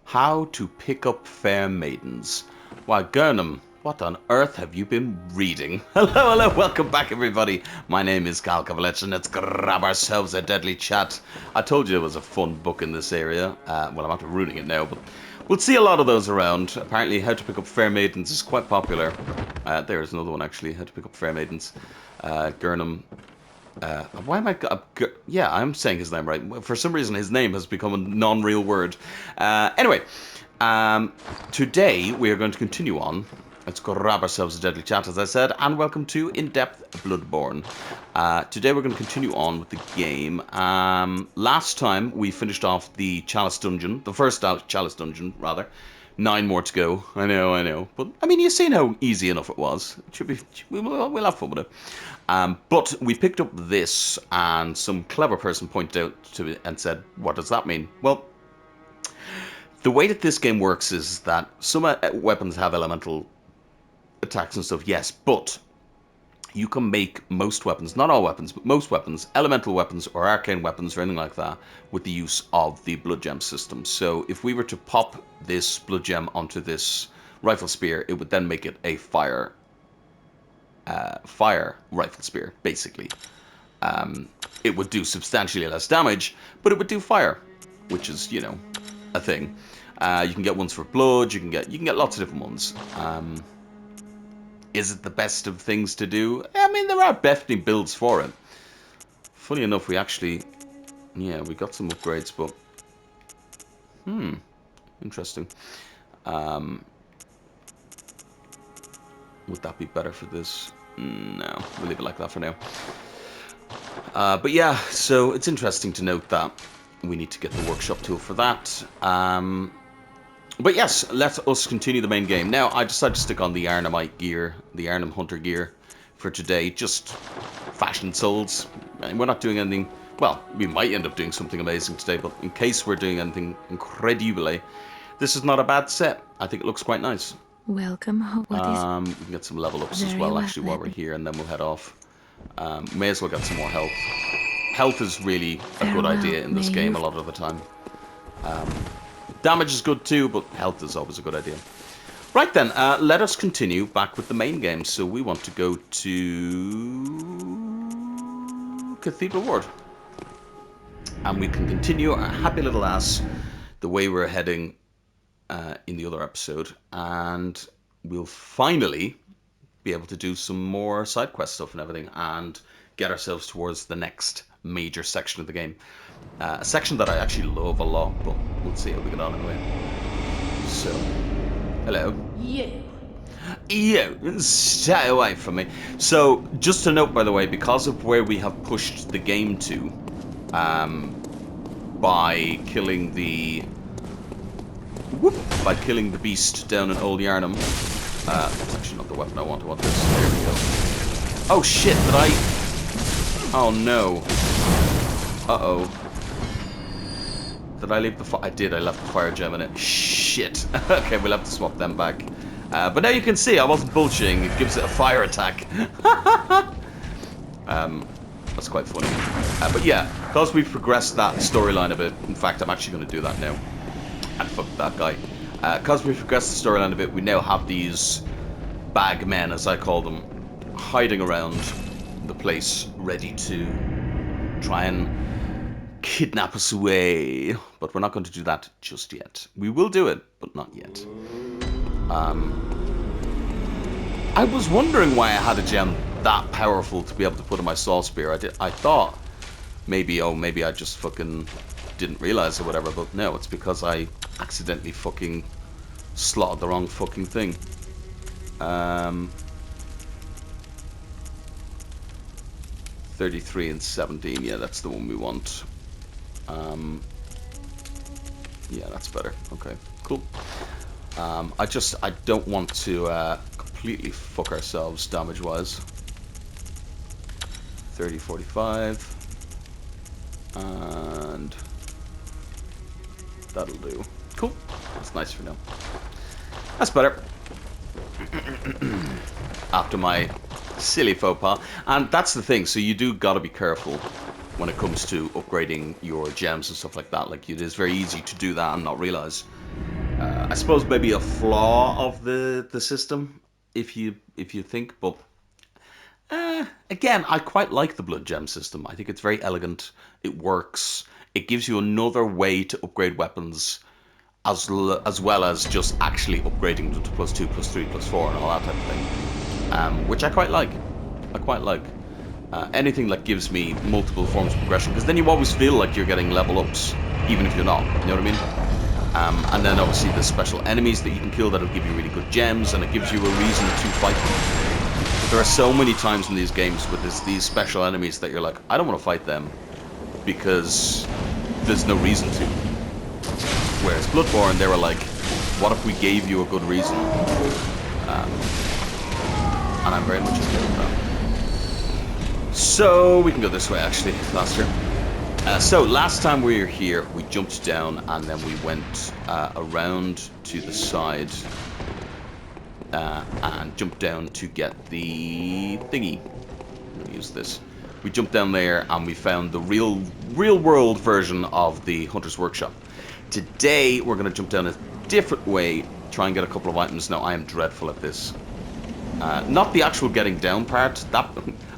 How to pick up fair maidens. Why, Gurnham, what on earth have you been reading? Hello, welcome back everybody. My name is Kavalech and let's grab ourselves a deadly chat. I told you it was a fun book in this area. Well, I'm after ruining it now, but we'll see a lot of those around. Apparently, How to Pick Up Fair Maidens is quite popular. There's another one actually, How to Pick Up Fair Maidens. Gurnham. Why am I... yeah, I'm saying his name right. For some reason, his name has become a non-real word. Anyway, today we are going to continue on. Let's grab ourselves a deadly chat, as I said, and welcome to In-Depth Bloodborne. Today we're going to continue on with the game. Last time we finished off the Chalice Dungeon, the first Chalice Dungeon, rather. 9 more to go. I know. But, I mean, you've seen how easy enough it was. It should be... We'll have fun with it. But we picked up this, and some clever person pointed out to me and said, what does that mean? Well, the way that this game works is that some weapons have elemental attacks and stuff, yes, but you can make most weapons, not all weapons, but most weapons, elemental weapons or arcane weapons or anything like that, with the use of the blood gem system. So if we were to pop this blood gem onto this rifle spear, it would then make it a fire rifle spear, basically. It would do substantially less damage, but it would do fire, which is, you know, a thing. You can get ones for blood, you can get lots of different ones. Is it the best of things to do? I mean, there are definitely builds for it. Funny enough, we actually... yeah, we got some upgrades, but... interesting. Would that be better for this? No, we'll leave it like that for now. But yeah, so it's interesting to note that we need to get the workshop tool for that. But yes, let us continue the main game. Now, I decided to stick on the Yharnamite gear, the Yharnam Hunter gear for today. Just fashion souls. And we're not doing anything... well, we might end up doing something amazing today, but in case we're doing anything incredibile, this is not a bad set. I think it looks quite nice. Welcome home. We can get some level ups as well, actually, while we're here, and then we'll head off. May as well get some more health. Health is really a good idea in this game a lot of the time. Damage is good too, but health is always a good idea. Right then, let us continue back with the main game. So we want to go to Cathedral Ward. And we can continue our happy little ass the way we're heading in the other episode. And we'll finally be able to do some more side quest stuff and everything and get ourselves towards the next major section of the game. A section that I actually love a lot, but we'll see how we get on anyway. So, hello. You, stay away from me. So, just a note, by the way, because of where we have pushed the game to, by killing the beast down in Old Yharnam. That's actually not the weapon I want. I want this. There we go. Oh shit! Did I? Oh no. Uh-oh. Did I leave the fire? I did. I left the fire gem in it. Shit. Okay, we'll have to swap them back. But now you can see I wasn't bullshitting. It gives it a fire attack. That's quite funny. But yeah, because we've progressed that storyline a bit. In fact, I'm actually going to do that now. And fuck that guy. Because we've progressed the storyline a bit, we now have these bag men, as I call them, hiding around the place, ready to try and kidnap us away. But we're not going to do that just yet. We will do it, but not yet. I was wondering why I had a gem that powerful to be able to put in my saw spear. I thought maybe I just fucking didn't realize or whatever, but no, it's because I accidentally fucking slotted the wrong fucking thing. 33 and 17, yeah, that's the one we want. Yeah, that's better. Okay, cool. I don't want to completely fuck ourselves damage-wise. 30, 45. And that'll do. Cool. That's nice for now. That's better. After my silly faux pas. And that's the thing. So you do gotta be careful when it comes to upgrading your gems and stuff like that. Like, it is very easy to do that and not realize. I suppose maybe a flaw of the system, if you think, but again, I quite like the blood gem system. I think it's very elegant. It works. It gives you another way to upgrade weapons, as well as just actually upgrading them to +2, +3, +4, and all that type of thing, which I quite like. I quite like. Anything that gives me multiple forms of progression, because then you always feel like you're getting level ups, even if you're not. You know what I mean? And then obviously there's special enemies that you can kill that'll give you really good gems, and it gives you a reason to fight them. But there are so many times in these games with these special enemies that you're like, I don't want to fight them because there's no reason to. Whereas Bloodborne, they were like, what if we gave you a good reason? And I'm very much okay with that. So we can go this way actually, faster. So last time we were here, we jumped down and then we went around to the side and jumped down to get the thingy. Let me use this. We jumped down there and we found the real world version of the Hunter's Workshop. Today we're going to jump down a different way, try and get a couple of items. Now I am dreadful at this. Not the actual getting down part. That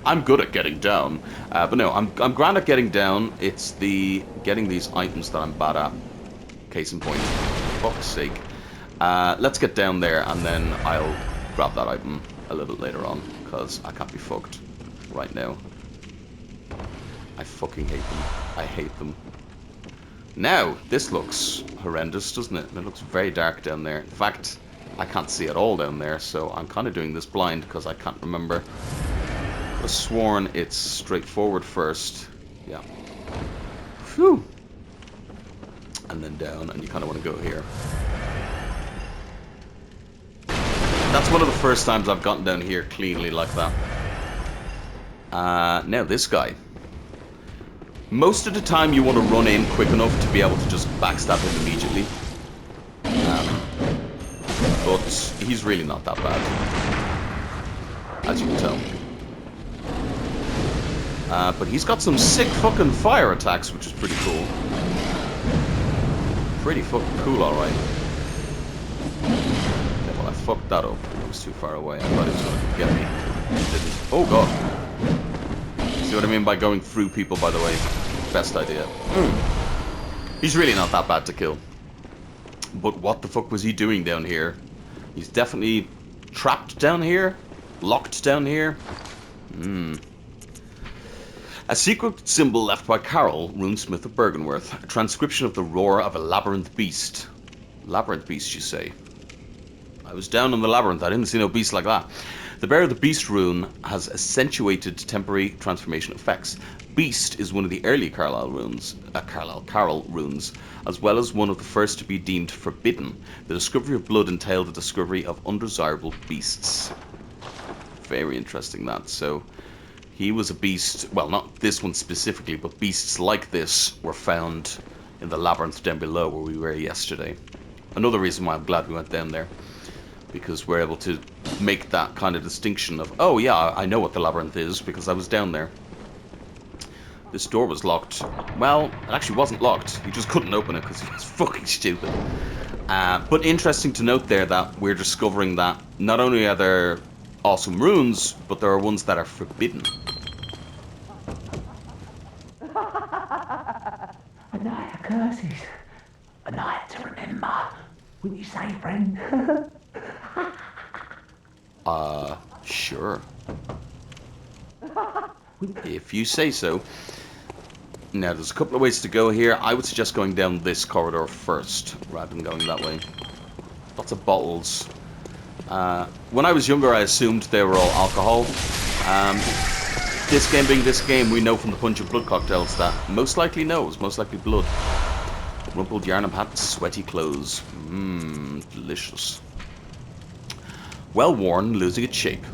I'm good at getting down, but no, I'm grand at getting down. It's the getting these items that I'm bad at. Case in point. For fuck's sake. Let's get down there and then I'll grab that item a little later on, because I can't be fucked right now. I fucking hate them. I hate them. Now, this looks horrendous, doesn't it? It looks very dark down there. In fact, I can't see at all down there, so I'm kind of doing this blind because I can't remember. I could have sworn it's straightforward first. Yeah. Phew. And then down, and you kind of want to go here. That's one of the first times I've gotten down here cleanly like that. Now this guy. Most of the time you want to run in quick enough to be able to just backstab him immediately. But he's really not that bad, as you can tell. But he's got some sick fucking fire attacks, which is pretty cool. Pretty fucking cool, alright. Okay, well I fucked that up. It was too far away. I thought he was going to get me. He didn't. Oh god. See what I mean by going through people, by the way? Best idea. He's really not that bad to kill. But what the fuck was he doing down here? He's definitely trapped down here? Locked down here? A secret symbol left by Carol, runesmith of Bergenworth. A transcription of the roar of a labyrinth beast. Labyrinth beast, you say? I was down in the labyrinth. I didn't see no beast like that. The Bear of the Beast rune has accentuated temporary transformation effects. Beast is one of the early Carl runes, as well as one of the first to be deemed forbidden. The discovery of blood entailed the discovery of undesirable beasts. Very interesting, that. So he was a beast. Well, not this one specifically, but beasts like this were found in the labyrinth down below where we were yesterday. Another reason why I'm glad we went down there, because we're able to make that kind of distinction of, oh yeah, I know what the labyrinth is because I was down there. This door was locked. Well, it actually wasn't locked. He just couldn't open it because he was fucking stupid. But interesting to note there that we're discovering that not only are there awesome runes, but there are ones that are forbidden. A night of curses. A night to remember. Wouldn't you say, friend? Sure. If you say so. Now, there's a couple of ways to go here. I would suggest going down this corridor first, rather than going that way. Lots of bottles. When I was younger, I assumed they were all alcohol. This game being this game, we know from the Punch of Blood cocktails that most likely no, it was most likely blood. Rumpled Yharnam hat, sweaty clothes. Delicious. Well worn, losing its shape.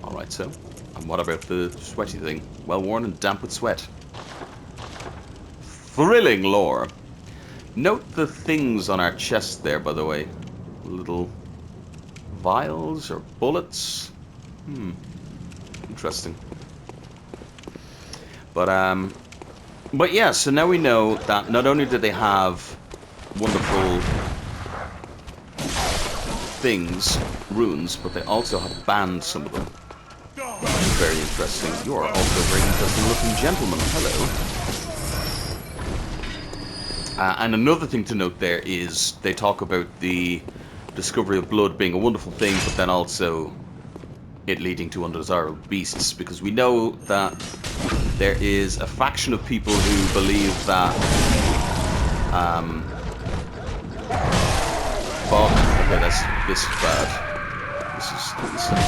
Alright, so. And what about the sweaty thing? Well worn and damp with sweat. Thrilling lore. Note the things on our chest there, by the way. Little vials or bullets. Interesting. But yeah, so now we know that not only do they have wonderful things, runes, but they also have banned some of them. Very interesting. You are also a very interesting looking gentleman. Hello. And another thing to note there is they talk about the discovery of blood being a wonderful thing, but then also it leading to undesirable beasts, because we know that there is a faction of people who believe that okay, this is bad. This is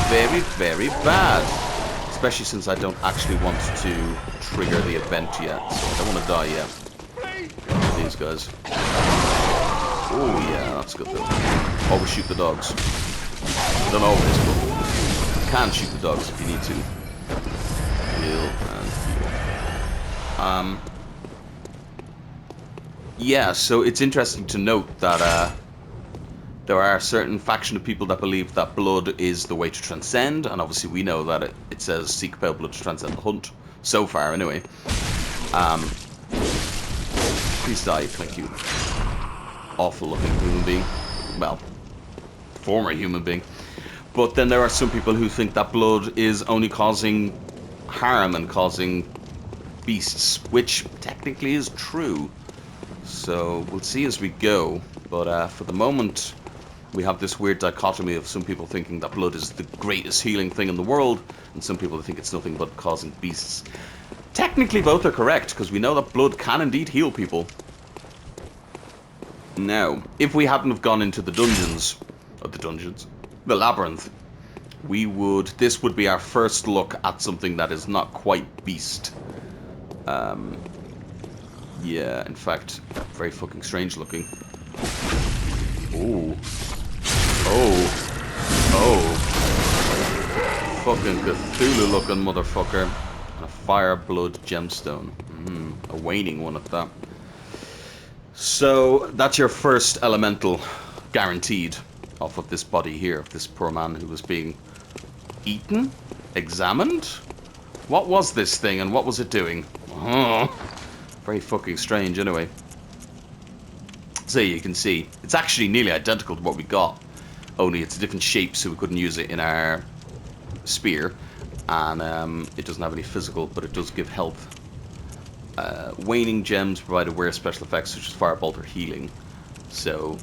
very, very bad. Especially since I don't actually want to trigger the event yet, so I don't want to die yet. These guys. Oh yeah, that's good though. Always shoot the dogs. Don't always, but you can shoot the dogs if you need to. Heal and heal. Yeah, so it's interesting to note that there are a certain faction of people that believe that blood is the way to transcend, and obviously we know that it says seek pale blood to transcend the hunt. So far, anyway. Please die, thank you. Awful looking human being. Well, former human being. But then there are some people who think that blood is only causing harm and causing beasts, which technically is true. So we'll see as we go. But for the moment, we have this weird dichotomy of some people thinking that blood is the greatest healing thing in the world, and some people think it's nothing but causing beasts. Technically both are correct, because we know that blood can indeed heal people. Now, if we hadn't have gone into the dungeons, the labyrinth, this would be our first look at something that is not quite beast. Yeah, in fact, very fucking strange looking. Ooh. Oh. Fucking Cthulhu looking motherfucker. And a fire blood gemstone. A waning one at that. So, that's your first elemental, guaranteed, off of this body here, of this poor man who was being eaten? Examined? What was this thing and what was it doing? Oh, very fucking strange, anyway. So you can see, it's actually nearly identical to what we got, only it's a different shape, so we couldn't use it in our spear, and it doesn't have any physical, but it does give health. Waning gems provide aware special effects such as firebolt or healing, so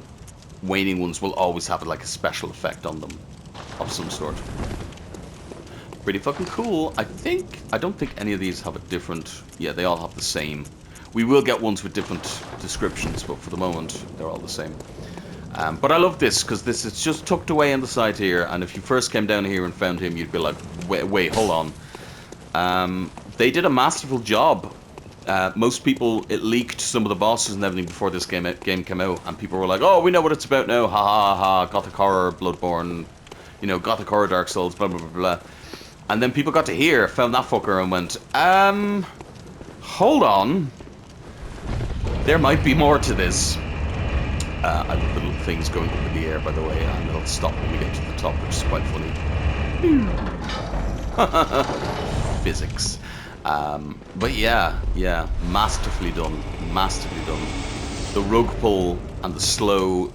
waning ones will always have like a special effect on them of some sort. Pretty fucking cool. I don't think any of these have a different, yeah, they all have the same. We will get ones with different descriptions, but for the moment they're all the same. But I love this because this is just tucked away in the side here, and if you first came down here and found him, you'd be like, wait, hold on. They did a masterful job. Most people, it leaked some of the bosses and everything before this game came out, and people were like, oh, we know what it's about now, ha ha ha, Gothic Horror, Bloodborne, you know, Gothic Horror, Dark Souls, blah blah blah blah. And then people got to here, found that fucker, and went, hold on, there might be more to this. I love the little things going up in the air, by the way, and they'll stop when we get to the top, which is quite funny. Physics. But yeah, masterfully done. The rug pull and the slow...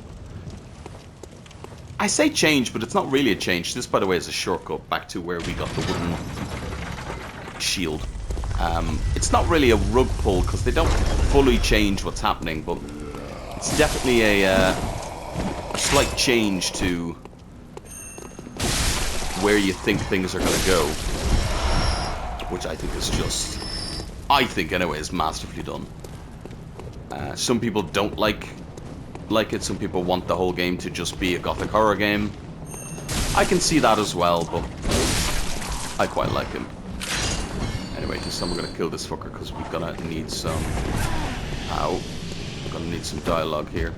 I say change, but it's not really a change. This, by the way, is a shortcut back to where we got the wooden shield. It's not really a rug pull, because they don't fully change what's happening, but it's definitely a slight change to where you think things are going to go. Which I think is just, I think anyway, is masterfully done. Some people don't like it, some people want the whole game to just be a Gothic horror game. I can see that as well, but I quite like him. Anyway, just I'm gonna kill this fucker because we're gonna need some... Ow. We're gonna need some dialogue here.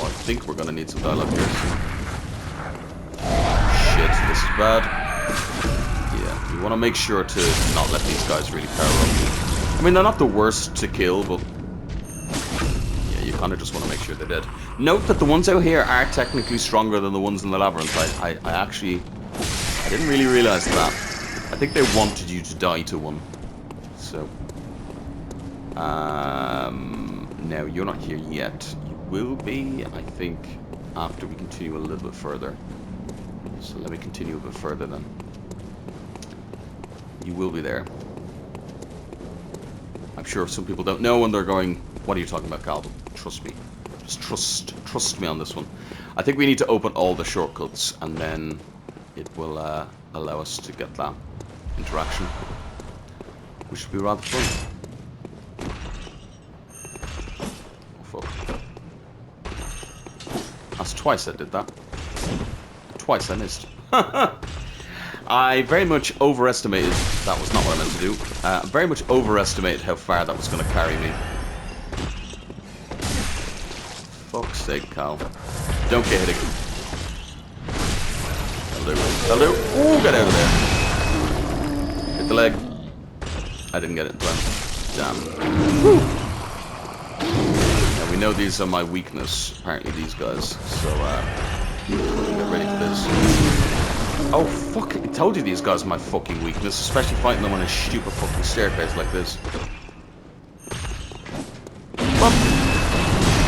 Or I think we're gonna need some dialogue here. Shit, this is bad. You want to make sure to not let these guys really power up. I mean, they're not the worst to kill, but yeah, you kind of just want to make sure they're dead. Note that the ones out here are technically stronger than the ones in the labyrinth. I didn't really realize that. I think they wanted you to die to one. So, now you're not here yet. You will be, I think. after we continue a little bit further. So let me continue a bit further then. You will be there. I'm sure some people don't know and they're going, what are you talking about, Cal? Trust me. Just trust me on this one. I think we need to open all the shortcuts and then it will allow us to get that interaction, which should be rather fun. Oh fuck. That's twice I did that. Twice I missed. I very much overestimated, that was not what I meant to do, very much overestimated how far that was going to carry me. Fuck's sake, Cal. Don't get hit again. That'll do. Ooh, get out of there. Hit the leg. I didn't get it in time. Damn. Whew. Now we know these are my weakness, apparently these guys, so get ready for this. Oh fuck, I told you these guys are my fucking weakness, especially fighting them on a stupid fucking staircase like this.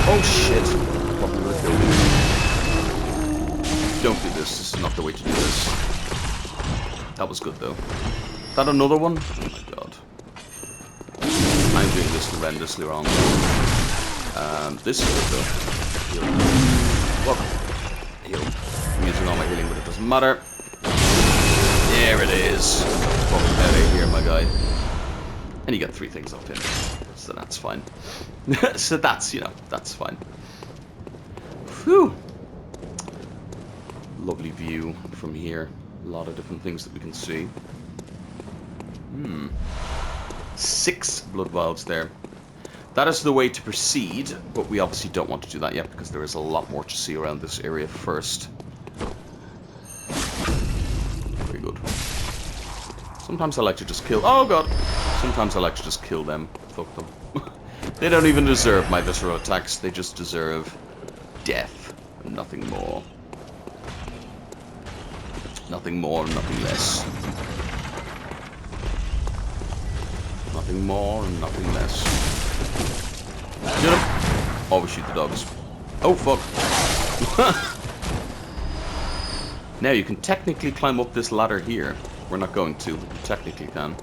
Oh shit. Probably would have killed me. Don't do this. This is not the way to do this. That was good though. Is that another one? Oh my god. I'm doing this horrendously wrong. This is good though. Heal. What? Heal. I'm using all my healing, but it doesn't matter. There it is. Fuck out of here, my guy. And you get 3 things off him. So that's fine. So that's, you know, that's fine. Whew. Lovely view from here. A lot of different things that we can see. 6 blood vials there. That is the way to proceed, but we obviously don't want to do that yet because there is a lot more to see around this area first. Very good. Sometimes I like to just kill... Oh god! Sometimes I like to just kill them. Fuck them. They don't even deserve my visceral attacks. They just deserve death. And nothing more. Nothing more, nothing less. Nothing more and nothing less. Shoot him. Always shoot the dogs. Oh fuck. Now you can technically climb up this ladder here. We're not going to, but you technically can.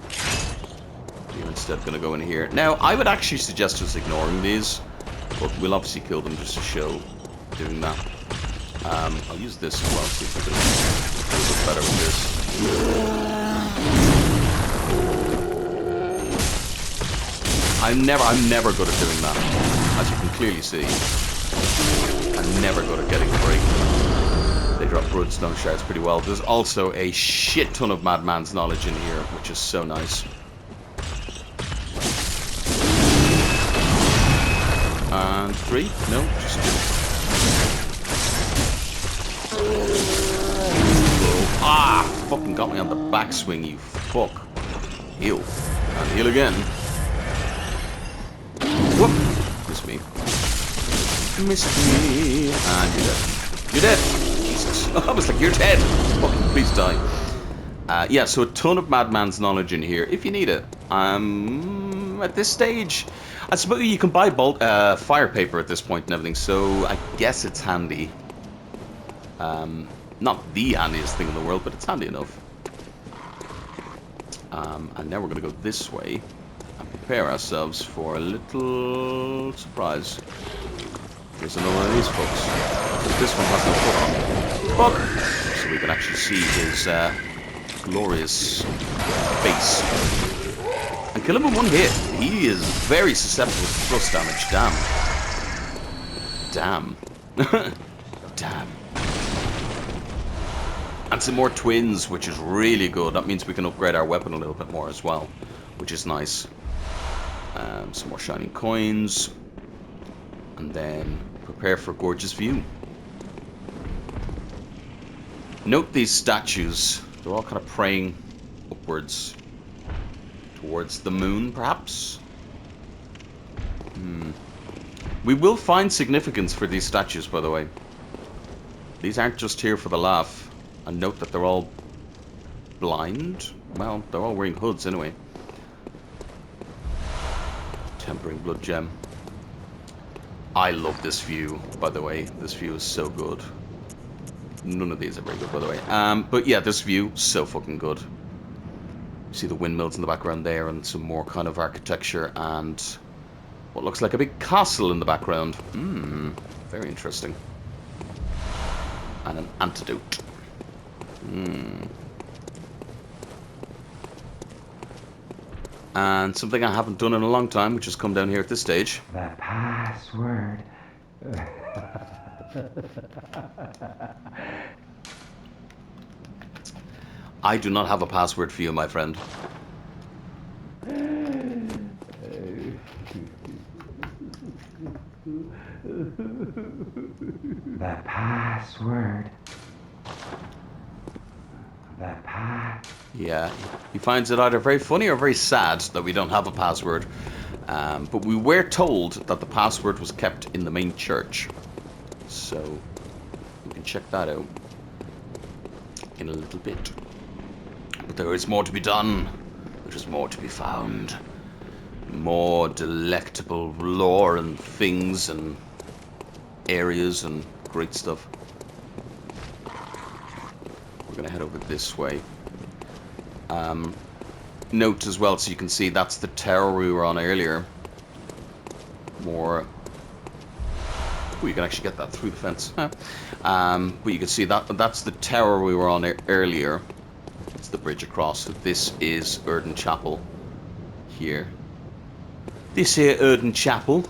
You're instead going to go in here. Now, I would actually suggest just ignoring these, but we'll obviously kill them just to show doing that. I'll use this as well, see if we can do a bit better with this. I'm never good at doing that, as you can clearly see. I'm never good at getting a break. They drop bloodstone shards pretty well. There's also a shit ton of Madman's knowledge in here, which is so nice. And 3? No, just 2. Ah, fucking got me on the backswing, you fuck. Heal. And heal again. Whoop. Miss me. Miss me. And you're dead. You're dead. Jesus. I was like, you're dead. Fucking please die. Yeah, so a ton of Madman's knowledge in here, if you need it. At this stage, I suppose you can buy fire paper at this point and everything, so I guess it's handy. Not the handiest thing in the world, but it's handy enough. And now we're going to go this way and prepare ourselves for a little surprise. Here's another one of these folks. This one has no foot on. Fuck! So we can actually see his glorious face. And kill him in one hit. He is very susceptible to thrust damage. Damn. Damn. Damn. And some more twins, which is really good. That means we can upgrade our weapon a little bit more as well, which is nice. Some more shining coins. And then prepare for a gorgeous view. Note these statues. They're all kind of praying upwards. Towards the moon, perhaps? We will find significance for these statues, by the way. These aren't just here for the laugh. And note that they're all blind. Well, they're all wearing hoods anyway. Tempering blood gem. I love this view, by the way. This view is so good. None of these are very good, by the way. But yeah, this view, so fucking good. See the windmills in the background there, and some more kind of architecture, and what looks like a big castle in the background. Very interesting. And an antidote. And something I haven't done in a long time, which has come down here at this stage. The password. I do not have a password for you, my friend. The password. Yeah, he finds it either very funny or very sad that we don't have a password. But we were told that the password was kept in the main church. So, we can check that out in a little bit. But there is more to be done. There is more to be found. More delectable lore and things and areas and great stuff. We're going to head over this way. Note as well, so you can see that's the tower we were on earlier. More... Oh, you can actually get that through the fence. But you can see that's the tower we were on earlier. It's the bridge across. This is Ridden Chapel. Here. This here Ridden Chapel.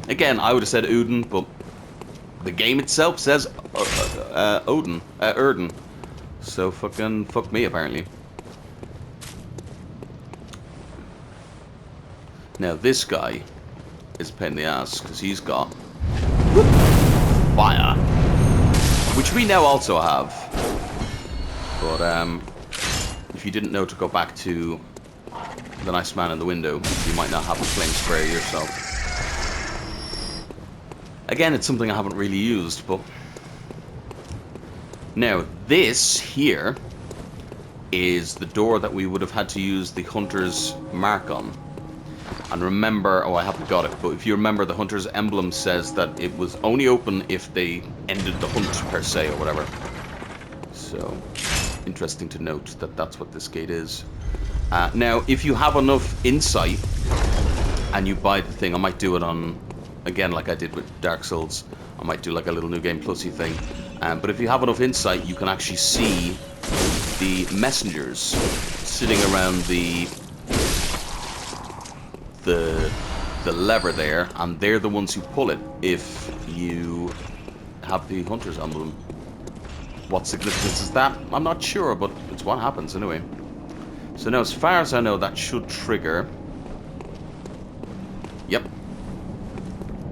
Again, I would have said Uden, but the game itself says Ridden. So fucking fuck me, apparently. Now this guy is a pain in the ass because he's got fire, which we now also have. But if you didn't know to go back to the nice man in the window, you might not have a flame sprayer yourself. Again, it's something I haven't really used, but... Now, this here is the door that we would have had to use the hunter's mark on. And remember, oh, I haven't got it, but if you remember, the hunter's emblem says that it was only open if they ended the hunt, per se, or whatever. So, interesting to note that that's what this gate is. Now, if you have enough insight, and you buy the thing, I might do it on, again, like I did with Dark Souls. I might do like a little New Game Plusy thing. But if you have enough insight, you can actually see the messengers sitting around the lever there, and they're the ones who pull it if you have the hunter's emblem. What significance is that? I'm not sure, but it's what happens anyway. So now, as far as I know, that should trigger. Yep.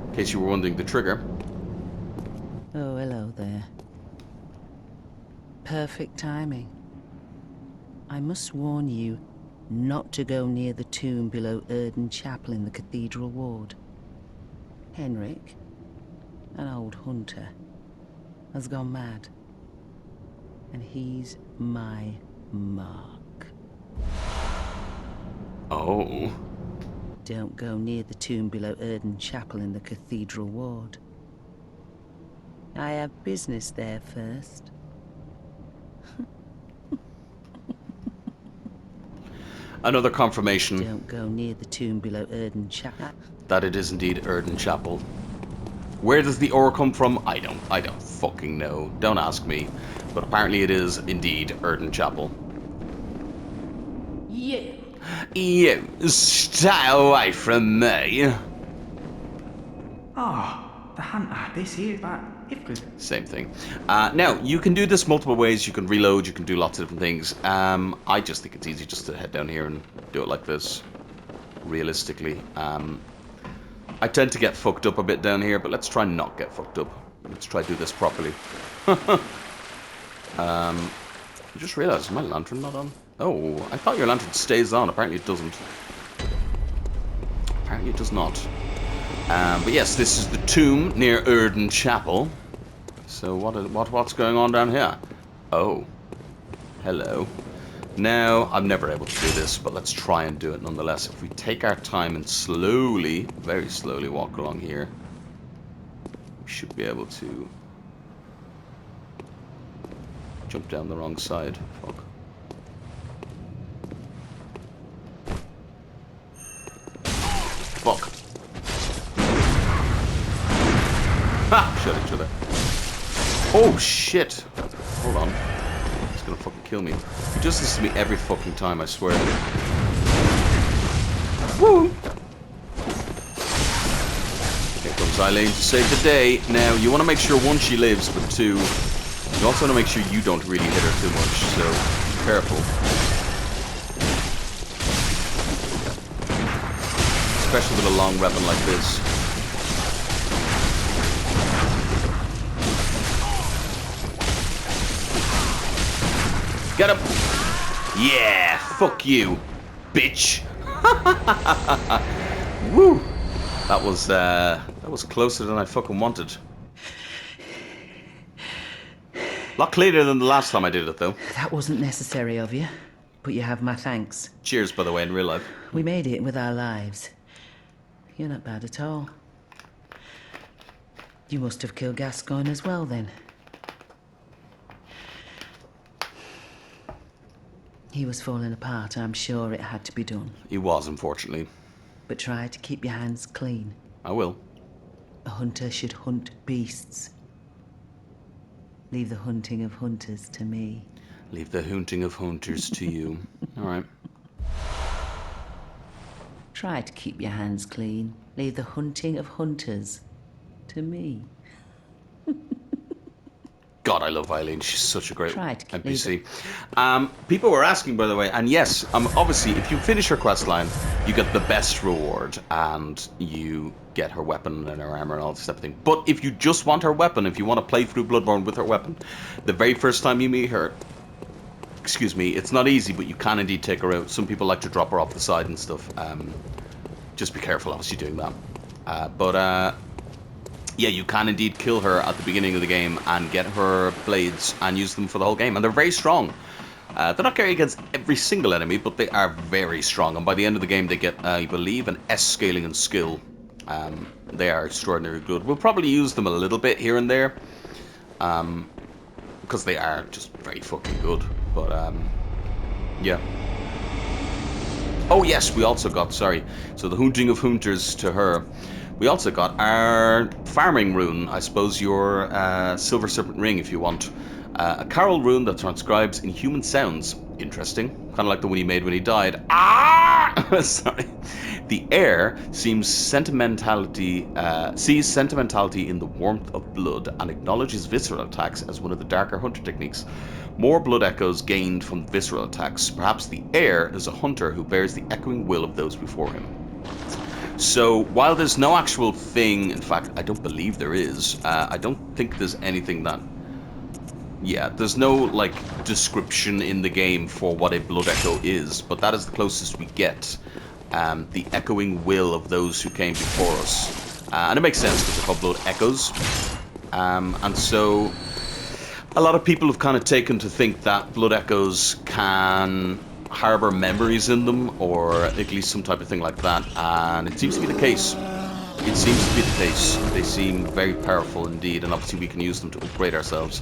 In case you were wondering, the trigger. Oh, hello there. Perfect timing. I must warn you not to go near the tomb below Ridden Chapel in the Cathedral Ward. Henrik, an old hunter, has gone mad. And he's my mark. Oh. Don't go near the tomb below Ridden Chapel in the Cathedral Ward. I have business there first. Another confirmation. Don't go near the tomb below Ridden Chapel. That it is indeed Ridden Chapel. Where does the ore come from? I don't fucking know. Don't ask me. But apparently it is indeed Ridden Chapel. Yeah. You stay away from me. Oh, the hunter. This here, that. If good. Same thing. Now, you can do this multiple ways. You can reload, you can do lots of different things. I just think it's easy just to head down here and do it like this. Realistically. I tend to get fucked up a bit down here, but let's try not get fucked up. Let's try to do this properly. I just realized, is my lantern not on? Oh, I thought your lantern stays on. Apparently it doesn't. Apparently it does not. But yes, this is the tomb near Ridden Chapel. So what's going on down here? Oh, hello. Now, I'm never able to do this, but let's try and do it nonetheless. If we take our time and slowly, very slowly walk along here, we should be able to jump down the wrong side. Fuck. Fuck. Ha! Shot each other. Oh, shit. Hold on. It's gonna fucking kill me. He does this to me every fucking time, I swear. Woo! Here comes Eileen to save the day. Now, you want to make sure, one, she lives, but two, you also want to make sure you don't really hit her too much, so be careful. Especially with a long weapon like this. Get him! Yeah! Fuck you, bitch! Woo! That was closer than I fucking wanted. A lot cleaner than the last time I did it, though. That wasn't necessary of you, but you have my thanks. Cheers, by the way, in real life. We made it with our lives. You're not bad at all. You must have killed Gascoigne as well, then. He was falling apart. I'm sure it had to be done. He was, unfortunately. But try to keep your hands clean. I will. A hunter should hunt beasts. Leave the hunting of hunters to me. Leave the hunting of hunters to you. Alright. Try to keep your hands clean. Leave the hunting of hunters to me. God, I love Eileen. She's such a great NPC. Leave People were asking, by the way, and yes, obviously, if you finish her quest line, you get the best reward, and you get her weapon and her armor and all this type of thing. But if you just want her weapon, if you want to play through Bloodborne with her weapon, the very first time you meet her, excuse me, it's not easy, but you can indeed take her out. Some people like to drop her off the side and stuff. Just be careful, obviously, doing that. Yeah, you can indeed kill her at the beginning of the game and get her blades and use them for the whole game. And they're very strong. They're not carried against every single enemy, but they are very strong. And by the end of the game, they get, I believe, an S scaling in skill. They are extraordinarily good. We'll probably use them a little bit here and there. Because they are just very fucking good. But, yeah. Oh, yes, we also got, sorry. So the hunting of hunters to her. We also got our farming rune, I suppose your silver serpent ring if you want. A carol rune that transcribes in human sounds. Interesting. Kind of like the one he made when he died. Ah! Sorry. The air sees sentimentality in the warmth of blood and acknowledges visceral attacks as one of the darker hunter techniques. More blood echoes gained from visceral attacks. Perhaps the air is a hunter who bears the echoing will of those before him. So, while there's no actual thing, in fact, I don't believe there is, I don't think there's anything that... Yeah, there's no, like, description in the game for what a blood echo is, but that is the closest we get. The echoing will of those who came before us. And it makes sense because they're called blood echoes. And so, a lot of people have kind of taken to think that blood echoes can harbor memories in them, or at least some type of thing like that, and it seems to be the case. It seems to be the case. They seem very powerful indeed, and obviously we can use them to upgrade ourselves.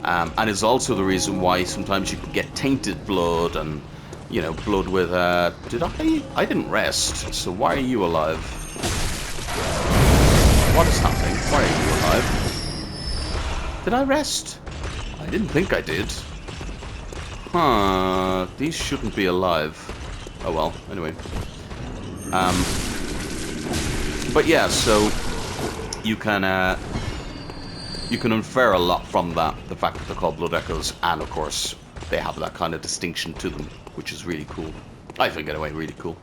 And it's also the reason why sometimes you can get tainted blood, and, you know, blood with, I didn't rest, so why are you alive? What is happening? Why are you alive? Did I rest? I didn't think I did. Huh, these shouldn't be alive. Oh well, anyway. But yeah, so you can infer a lot from that, the fact that they're called blood echoes, and of course they have that kind of distinction to them, which is really cool. I think anyway, really cool.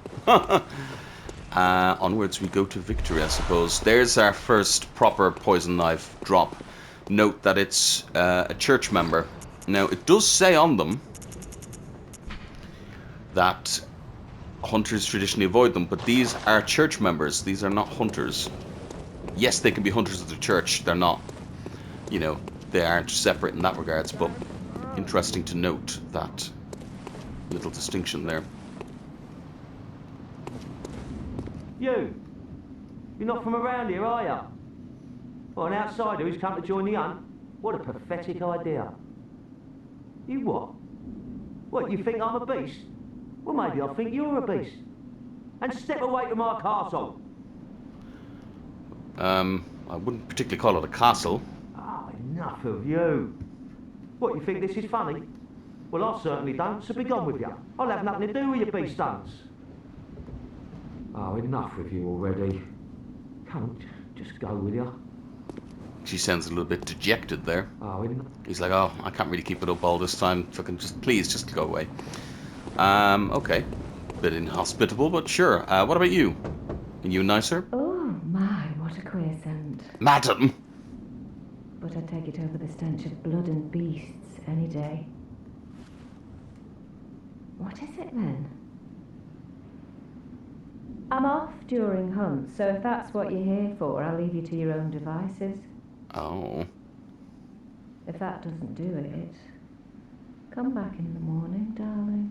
Onwards we go to victory, I suppose. There's our first proper poison knife drop. Note that it's a church member. Now it does say on them that hunters traditionally avoid them, but these are church members. These are not hunters. Yes, they can be hunters of the church. They're not, you know, they aren't separate in that regards, but interesting to note that little distinction there. You! You're not from around here, are you? Or an outsider who's come to join the hunt? What a pathetic idea. You what? What, you think I'm a beast? Well, maybe I think you're a beast. And step away from my castle. I wouldn't particularly call it a castle. Oh, enough of you. What, you think this is funny? Well, I certainly don't, so be gone with you. I'll have nothing to do with your beast stunts. Oh, enough with you already. Come on, just go with you. She sounds a little bit dejected there. Oh, He's like, oh, I can't really keep it up all this time. Fucking please, just go away. Okay. Bit inhospitable, but sure. What about you? Are you nicer? Oh my, what a queer scent. Madam! But I'd take it over the stench of blood and beasts any day. What is it then? I'm off during hunts, so if that's what you're here for, I'll leave you to your own devices. Oh. If that doesn't do it, come back in the morning, darling.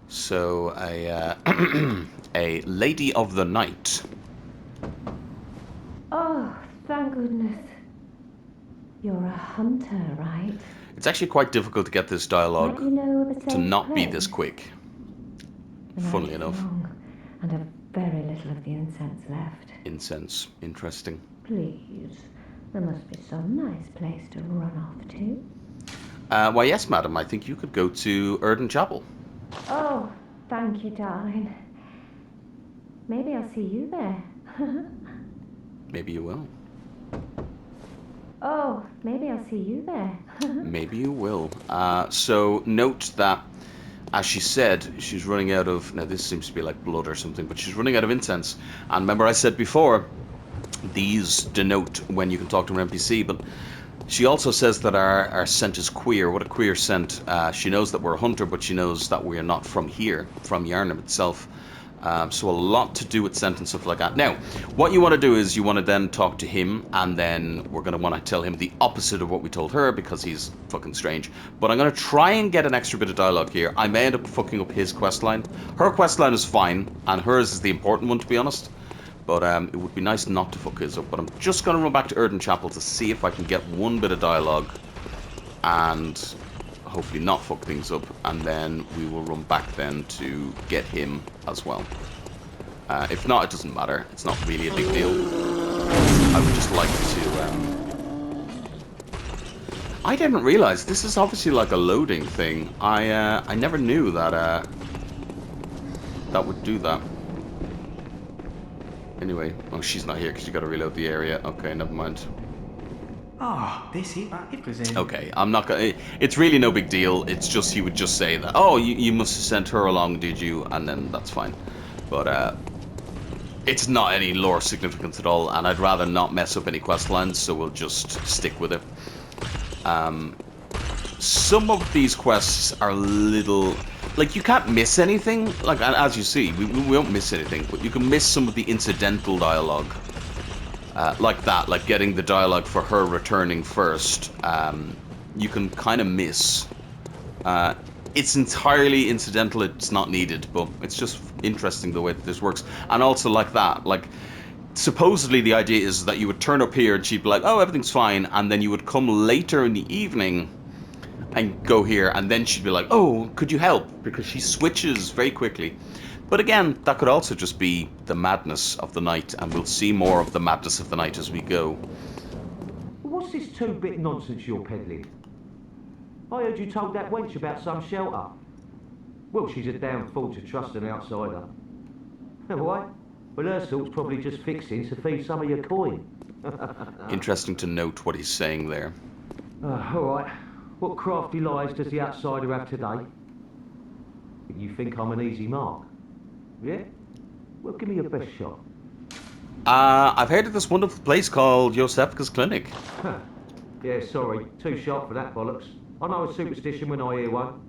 So, a lady of the night. Oh, thank goodness. You're a hunter, right? It's actually quite difficult to get this dialogue Might you know of a to safe not be place? this quick. The night Funnily is enough. long, and I've very little of the incense left. Incense. Interesting. Please, there must be some nice place to run off to. Why, yes, madam. I think you could go to Ridden Chapel. Oh, thank you, darling. Maybe I'll see you there. Maybe you will. Oh, maybe I'll see you there. Maybe you will. So note that, as she said, she's running out of... Now, this seems to be like blood or something, but she's running out of incense. And remember I said before, these denote when you can talk to an NPC, but she also says that our scent is queer. What a queer scent. She knows that we're a hunter, but she knows that we are not from here, from Yharnam itself. So a lot to do with scent and stuff like that. Now, what you want to do is you want to then talk to him, and then we're going to want to tell him the opposite of what we told her, because he's fucking strange. But I'm going to try and get an extra bit of dialogue here. I may end up fucking up his questline. Her questline is fine, and hers is the important one, to be honest. But it would be nice not to fuck his up. But I'm just going to run back to Ridden Chapel to see if I can get one bit of dialogue, and hopefully not fuck things up, and then we will run back then to get him as well. If not, it doesn't matter. It's not really a big deal. I would just like to... I didn't realize this is obviously like a loading thing. I never knew that that would do that. Anyway, oh, she's not here because you got to reload the area. Okay, never mind. Ah, this is it was in. Okay, I'm not gonna... It's really no big deal. It's just he would just say that, oh, you must have sent her along, did you? And then that's fine. But it's not any lore significance at all, and I'd rather not mess up any quest lines, so we'll just stick with it. Some of these quests are a little... Like, you can't miss anything. Like, as you see, we won't miss anything, but you can miss some of the incidental dialogue. Like that, like getting the dialogue for her returning first, you can kind of miss. It's entirely incidental, it's not needed, but it's just interesting the way that this works. And also like that, like, supposedly the idea is that you would turn up here and she'd be like, oh, everything's fine, and then you would come later in the evening and go here, and then she'd be like, oh, could you help? Because she switches very quickly. But again, that could also just be the madness of the night, and we'll see more of the madness of the night as we go. What's this two-bit nonsense you're peddling? I heard you told that wench about some shelter. Well, she's a damn fool to trust an outsider. Why? Well, her sort's probably just fixing to feed some of your coin. Interesting to note what he's saying there. All right. What crafty lies does the outsider have today? You think I'm an easy mark? Yeah? Well, give me your best shot. I've heard of this wonderful place called Josefka's Clinic. Yeah, sorry. Too sharp for that bollocks. I know a superstition when I hear one.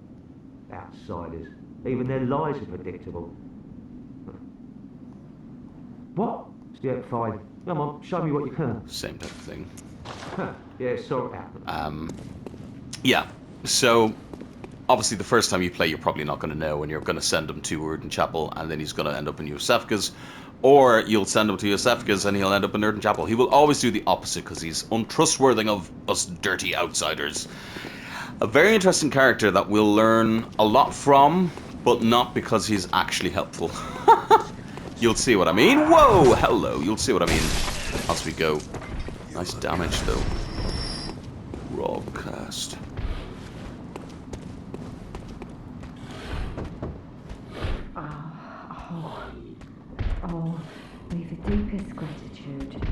Outsiders. Even their lies are predictable. What? Yeah, fine. Come on, show me what you can. Same type of thing. Yeah, sorry. Yeah. So, obviously the first time you play, you're probably not going to know, and you're going to send him to Ridden Chapel, and then he's going to end up in Yosefka's. Or you'll send him to Yosefka's and he'll end up in Ridden Chapel. He will always do the opposite because he's untrustworthy of us dirty outsiders. A very interesting character that we'll learn a lot from, but not because he's actually helpful. You'll see what I mean. Whoa, hello. You'll see what I mean as we go. Nice damage, though. Broadcast. Oh, we've the deepest gratitude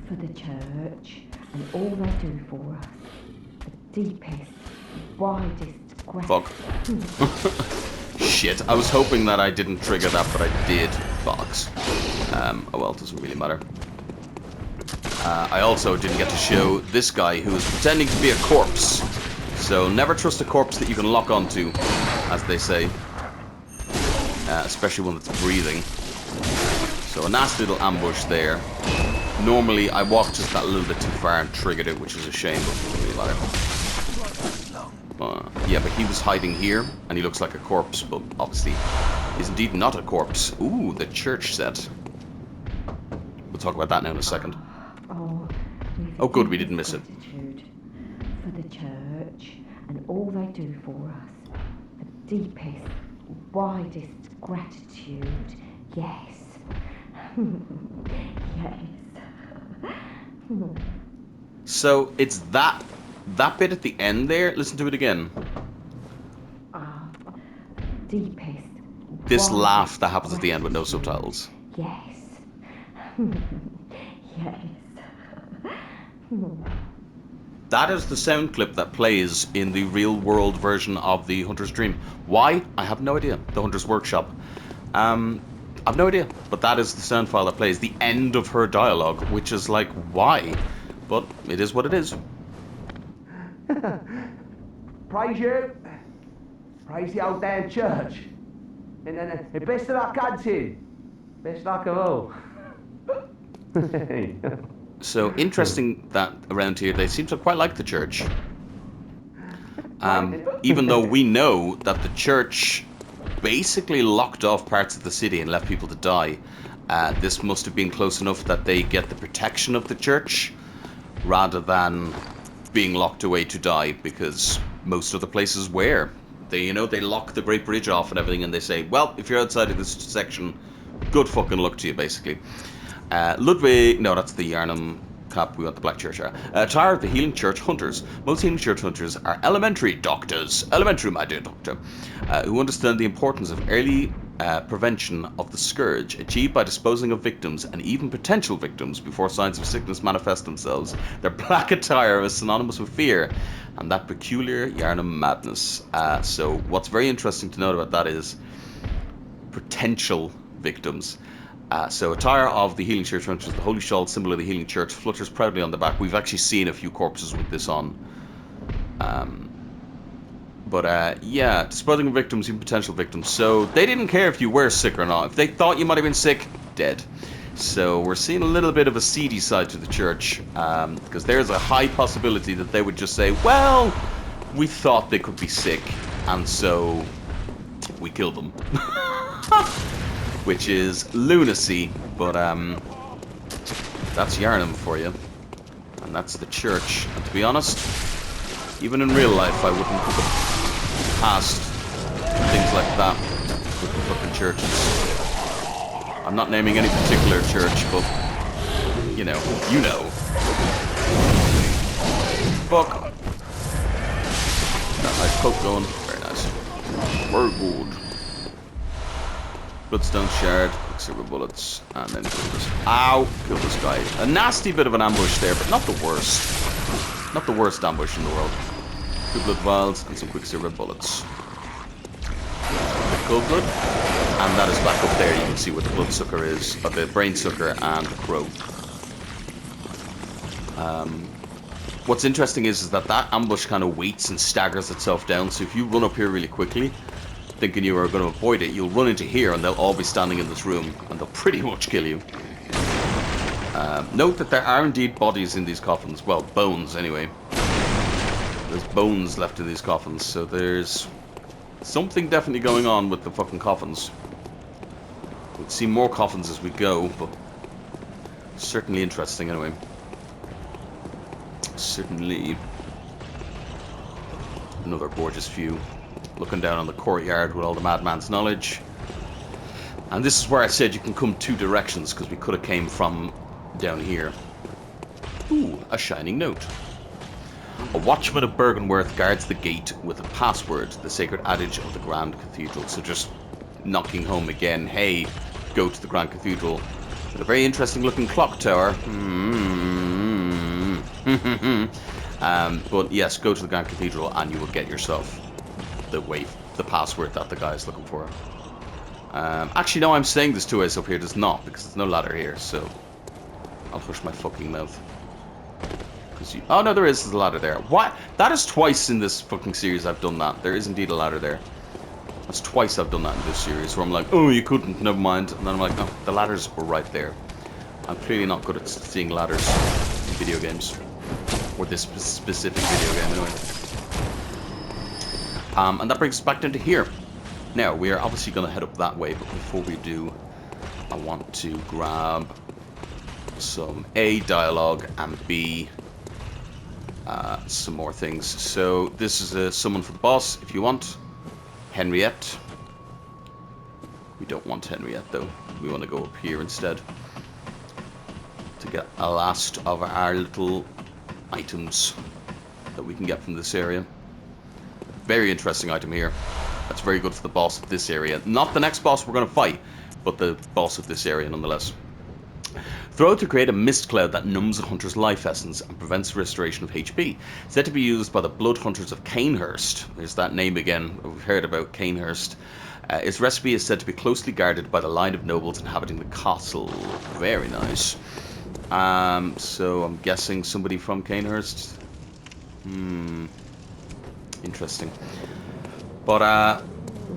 for the church and all they do for us. The deepest, widest gratitude. Fuck. Shit, I was hoping that I didn't trigger that, but I did. Box. Oh well, it doesn't really matter. I also didn't get to show this guy who is pretending to be a corpse. So never trust a corpse that you can lock onto, as they say. Especially one that's breathing. So a nasty little ambush there. Normally I walked just that little bit too far and triggered it, which is a shame, but it doesn't really matter. Yeah, but he was hiding here, and he looks like a corpse, but obviously he's indeed not a corpse. Ooh, the church set. We'll talk about that now in a second. Oh good, we didn't miss it. For the church and all they do for us. The deepest, widest gratitude. Yes. Yes. So it's that bit at the end there. Listen to it again. Deepest. This laugh that happens at the end with no subtitles. Yes. Yes. That is the sound clip that plays in the real world version of the Hunter's Dream. Why? I have no idea. The Hunter's Workshop. I've no idea. But that is the sound file that plays the end of her dialogue, which is like, why? But it is what it is. Praise you. Praise the old damn church. And best of luck hunting. Best luck of all. So interesting that around here they seem to quite like the church. Even though we know that the church basically locked off parts of the city and left people to die. This must have been close enough that they get the protection of the church rather than being locked away to die, because most other places were. They lock the Great Bridge off and everything, and they say, well, if you're outside of this section, good fucking luck to you, basically. Ludwig, no, that's the Yharnam cap. We want the Black Church. Attire of the Healing Church Hunters. Most Healing Church Hunters are elementary doctors, my dear doctor, who understand the importance of early prevention of the scourge, achieved by disposing of victims and even potential victims before signs of sickness manifest themselves. Their black attire is synonymous with fear and that peculiar Yharnam madness. So what's very interesting to note about that is potential victims. So attire of the Healing Church Hunters, the holy shawl, symbol of the Healing Church, flutters proudly on the back. We've actually seen a few corpses with this on. Yeah, disposing of victims, even potential victims. So they didn't care if you were sick or not. If they thought you might have been sick, dead. So we're seeing a little bit of a seedy side to the church, because there's a high possibility that they would just say, well, we thought they could be sick, and so we killed them. Which is lunacy, but that's Yharnam for you. And that's the church. And to be honest, even in real life, I wouldn't put them past things like that with the fucking churches. I'm not naming any particular church, but you know. Fuck. Got a nice poke going. Very nice. Very good. Bloodstone shard, quicksilver bullets, and then kill this. Ow! Kill this guy. A nasty bit of an ambush there, but not the worst. Not the worst ambush in the world. 2 blood vials and some quicksilver bullets. The cold blood, and that is back up there. You can see what the bloodsucker is, or the brain sucker and the crow. What's interesting is that ambush kind of waits and staggers itself down. So if you run up here really quickly, thinking you are going to avoid it, you'll run into here and they'll all be standing in this room and they'll pretty much kill you. Note that there are indeed bodies in these coffins. Well, bones anyway. There's bones left in these coffins, so there's something definitely going on with the fucking coffins. We'll see more coffins as we go, but certainly interesting anyway. Certainly another gorgeous view. Looking down on the courtyard with all the madman's knowledge. And this is where I said you can come two directions, because we could have came from down here. Ooh, a shining note. A watchman of Bergenworth guards the gate with a password, the sacred adage of the Grand Cathedral. So just knocking home again, hey, go to the Grand Cathedral. With a very interesting looking clock tower. But yes, go to the Grand Cathedral and you will get yourself the password that the guy is looking for. Actually, no, I'm saying there's two ways up here. There's not, because there's no ladder here, so I'll hush my fucking mouth. Oh no, there is. There's a ladder there. What? That is twice in this fucking series I've done that. There is indeed a ladder there. That's twice I've done that in this series, where I'm like, oh, you couldn't, never mind. And then I'm like, no, the ladders were right there. I'm clearly not good at seeing ladders in video games. Or this specific video game, anyway. And that brings us back down to here. Now, we are obviously going to head up that way, but before we do, I want to grab some A, dialogue, and B, some more things. So, this is a summon for the boss, if you want. Henriette. We don't want Henriette, though. We want to go up here instead. To get a last of our little items that we can get from this area. Very interesting item here. That's very good for the boss of this area. Not the next boss we're going to fight, but the boss of this area nonetheless. Throw to create a mist cloud that numbs a hunter's life essence and prevents restoration of HP. Said to be used by the blood hunters of Canehurst. There's that name again. We've heard about Canehurst. Its recipe is said to be closely guarded by the line of nobles inhabiting the castle. Very nice. So I'm guessing somebody from Canehurst. Interesting. But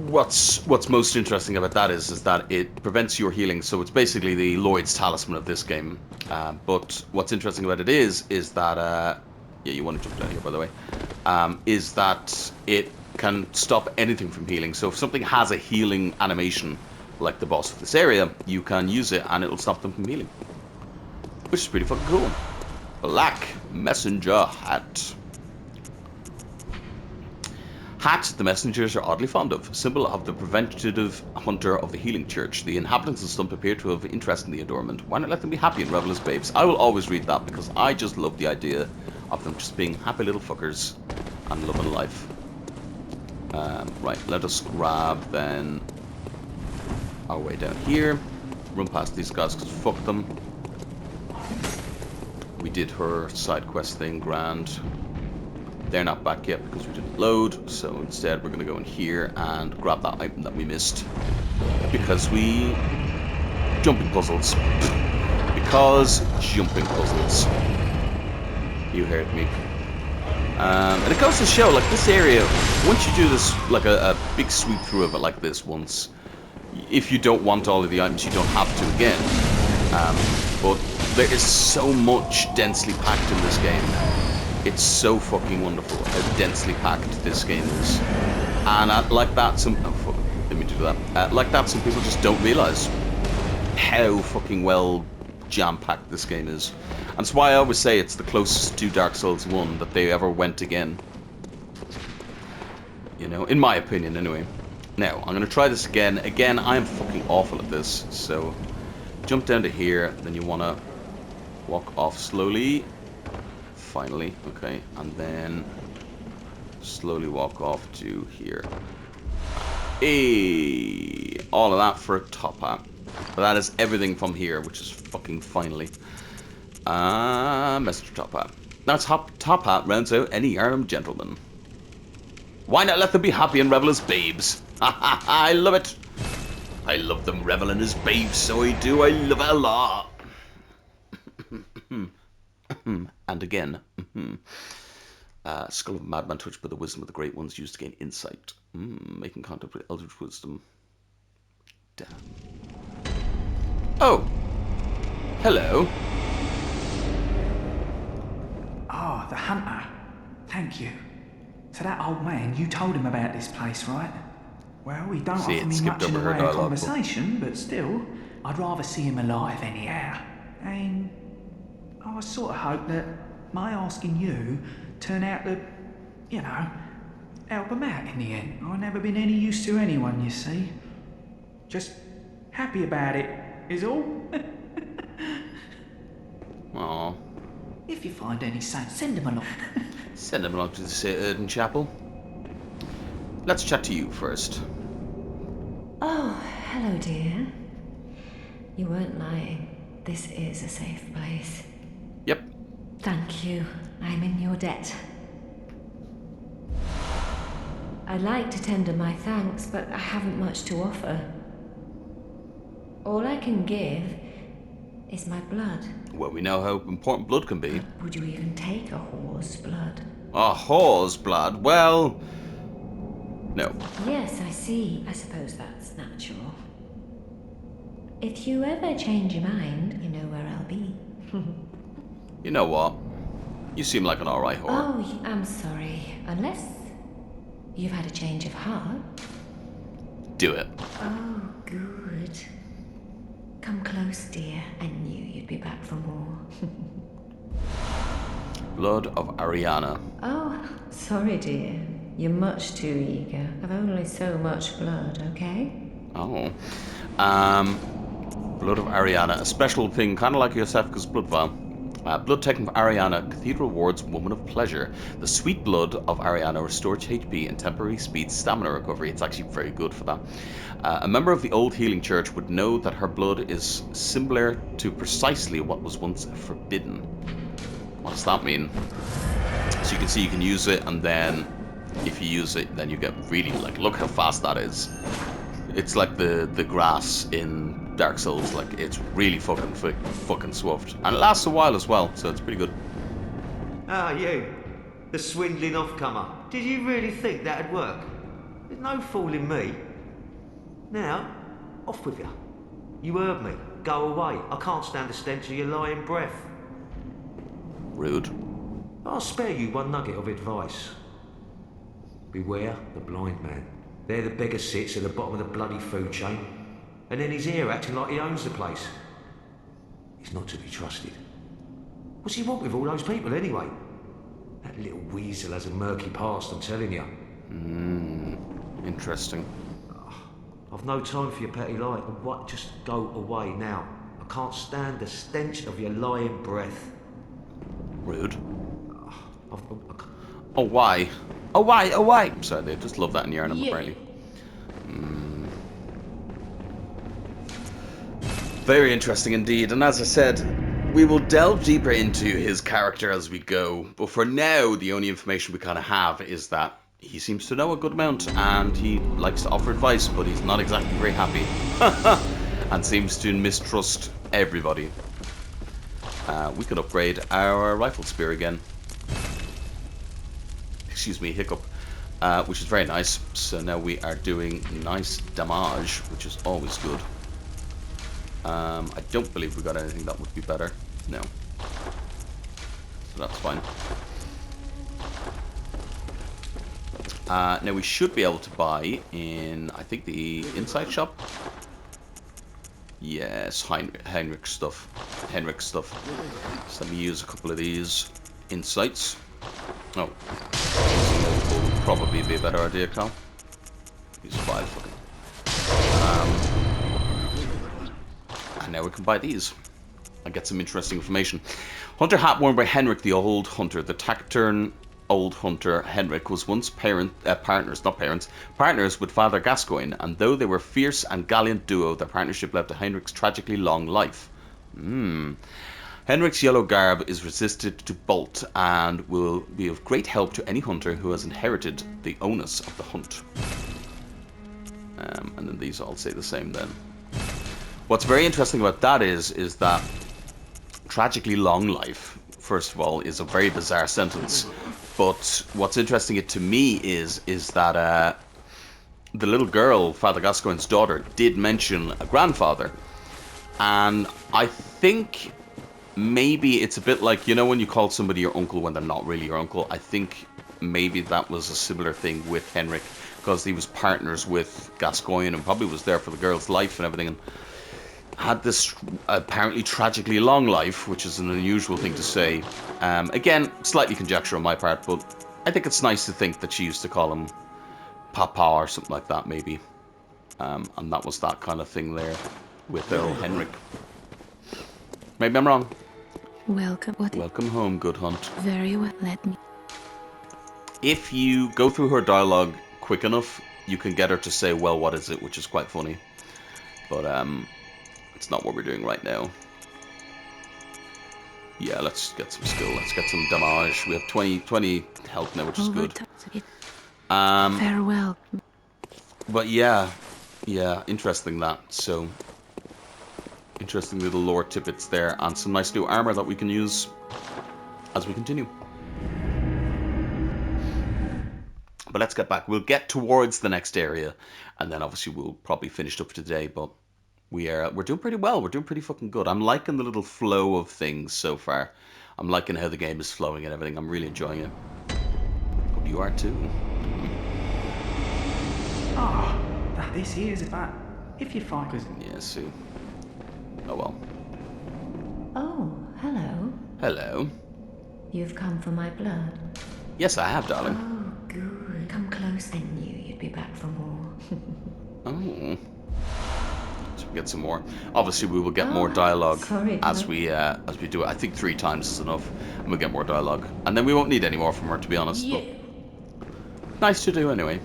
what's most interesting about that is that it prevents your healing. So it's basically the Lloyd's Talisman of this game. But what's interesting about it is that yeah, you want to jump down here, by the way. Is that it can stop anything from healing. So if something has a healing animation, like the boss of this area, you can use it and it'll stop them from healing, which is pretty fucking cool. Black messenger hat. Hat the messengers are oddly fond of, symbol of the preventative hunter of the healing church. The inhabitants of Stump appear to have interest in the adornment. Why not let them be happy and revel as babes? I will always read that because I just love the idea of them just being happy little fuckers and loving life. Right, let us grab then our way down here. Run past these guys because fuck them. We did her side quest thing, grand. They're not back yet because we didn't load, so instead we're going to go in here and grab that item that we missed. Because we... jumping puzzles. Because jumping puzzles. You heard me. And it goes to show, like, this area, once you do this, like a big sweep through of it like this once, if you don't want all of the items, you don't have to again. But there is so much densely packed in this game. It's so fucking wonderful how densely packed this game is. And like that, some... oh, fuck, let me do that. Like that, some people just don't realise how fucking well jam-packed this game is. And that's why I always say it's the closest to Dark Souls 1 that they ever went again. You know, in my opinion, anyway. Now, I'm going to try this again. Again, I am fucking awful at this. So, jump down to here. Then you want to walk off slowly. Finally, okay. And then slowly walk off to here. Hey! All of that for a top hat. But that is everything from here, which is fucking finally. Messenger top hat. That's top hat rounds out any Yharnam gentleman. Why not let them be happy and revel as babes? I love it. I love them reveling as babes, so I do. I love it a lot. And again. Skull of a madman touched by the wisdom of the great ones used to gain insight. Making contact with eldritch wisdom. Damn. Oh. Hello. Ah, the hunter. Thank you. To that old man, you told him about this place, right? Well, he don't See, offer it me skipped much in the over her way of dialogue, but- conversation, but still, I'd rather see him alive anyhow. And I sort of hope that my asking you turn out to, you know, help him out in the end. I've never been any use to anyone, you see. Just happy about it, is all. Aw. If you find any saints, send them along. Send him along to the Ridden Chapel. Let's chat to you first. Oh, hello, dear. You weren't lying. This is a safe place. Yep. Thank you. I'm in your debt. I'd like to tender my thanks, but I haven't much to offer. All I can give is my blood. Well, we know how important blood can be. Would you even take a whore's blood? A whore's blood? Well, no. Yes, I see. I suppose that's natural. If you ever change your mind, you know where I'll be. You know what? You seem like an alright whore. Oh, I'm sorry. Unless you've had a change of heart. Do it. Oh, good. Come close, dear. I knew you'd be back for more. Blood of Ariana. Oh, sorry, dear. You're much too eager. I've only so much blood, okay? Oh. Blood of Ariana. A special thing, kind of like Yosefka's blood vial. Blood taken from Ariana, Cathedral Ward's Woman of Pleasure. The sweet blood of Ariana restores HP and temporary speed stamina recovery. It's actually very good for that. A member of the Old Healing Church would know that her blood is similar to precisely what was once forbidden. What does that mean? So you can see you can use it, and then if you use it, then you get really, like, look how fast that is. It's like the grass in Dark Souls. Like, it's really fucking swift, and it lasts a while as well, so it's pretty good. Ah, you. The swindling off-comer. Did you really think that'd work? There's no fooling me. Now, off with you. You heard me. Go away. I can't stand the stench of your lying breath. Rude. I'll spare you one nugget of advice. Beware the blind man. There the beggar sits at the bottom of the bloody food chain, and then he's here acting like he owns the place. He's not to be trusted. What's he want with all those people anyway? That little weasel has a murky past, I'm telling you. Interesting. I've no time for your petty lie. What? Just go away now. I can't stand the stench of your lying breath. Rude. Oh, why? Oh, why? Oh, why? Sorry, they just love that in Yharnam, apparently. Very interesting indeed. And as I said, we will delve deeper into his character as we go. But for now, the only information we kind of have is that he seems to know a good amount, and he likes to offer advice, but he's not exactly very happy. And seems to mistrust everybody. We can upgrade our rifle spear again. Excuse me, hiccup. Which is very nice. So now we are doing nice damage, which is always good. I don't believe we got anything that would be better. No. So that's fine. Now we should be able to buy in, I think, the inside shop. Yes, Henrik's stuff. So let me use a couple of these insights. Oh, will probably be a better idea, Carl. Use 5 fucking. And now we can buy these and get some interesting information. Hunter hat worn by Henrik the Old Hunter. The taciturn old hunter Henrik was once partners with Father Gascoigne, and though they were fierce and gallant duo, their partnership led to Henrik's tragically long life. Henrik's yellow garb is resistant to bolt and will be of great help to any hunter who has inherited the onus of the hunt. And then these all say the same then. What's very interesting about that is that tragically long life, first of all, is a very bizarre sentence. But what's interesting to me is that the little girl, Father Gascoigne's daughter, did mention a grandfather. And I think maybe it's a bit like, you know, when you call somebody your uncle when they're not really your uncle. I think maybe that was a similar thing with Henrik, because he was partners with Gascoigne and probably was there for the girl's life and everything, and had this apparently tragically long life, which is an unusual thing to say. Again, slightly conjecture on my part, but I think it's nice to think that she used to call him Papa or something like that, maybe. And that was that kind of thing there with Earl Henrik. Maybe I'm wrong. Welcome. Welcome home, Good Hunt. Very well. Let me. If you go through her dialogue quick enough, you can get her to say, well, what is it? Which is quite funny. But it's not what we're doing right now. Yeah, let's get some skill. Let's get some damage. We have 20 health now, which is good. Farewell. But yeah, interesting that. So, interesting little lore tidbits there, and some nice new armor that we can use as we continue. But let's get back. We'll get towards the next area, and then obviously we'll probably finish up today. But we're doing pretty well. We're doing pretty fucking good. I'm liking the little flow of things so far. I'm liking how the game is flowing and everything. I'm really enjoying it. Hope you are too. Ah, this here's about if you find us. Yeah, Sue. Oh well. Oh, hello. Hello. You've come for my blood. Yes, I have, darling. Oh, good. Come close. I knew you'd be back for more. Oh. So we get some more. Obviously, we will get more dialogue as we do it. I think 3 times is enough, and we'll get more dialogue, and then we won't need any more from her, to be honest. Yeah. But nice to do anyway.